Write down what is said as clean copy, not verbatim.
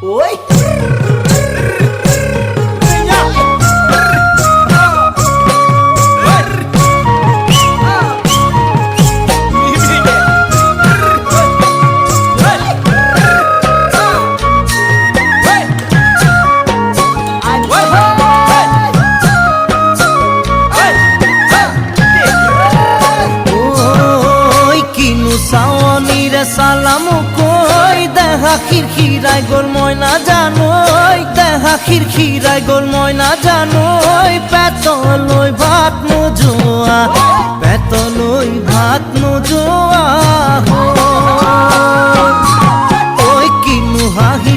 ওই সালাম কই দেখা খিরখিরাই গোল ময়না জানোই দেখা খিরখিরাই গোল ময়না জানোই পেতলই ভাত নোজোয়া পেতলই ভাত নোজোয়া ওই কিনু হাহি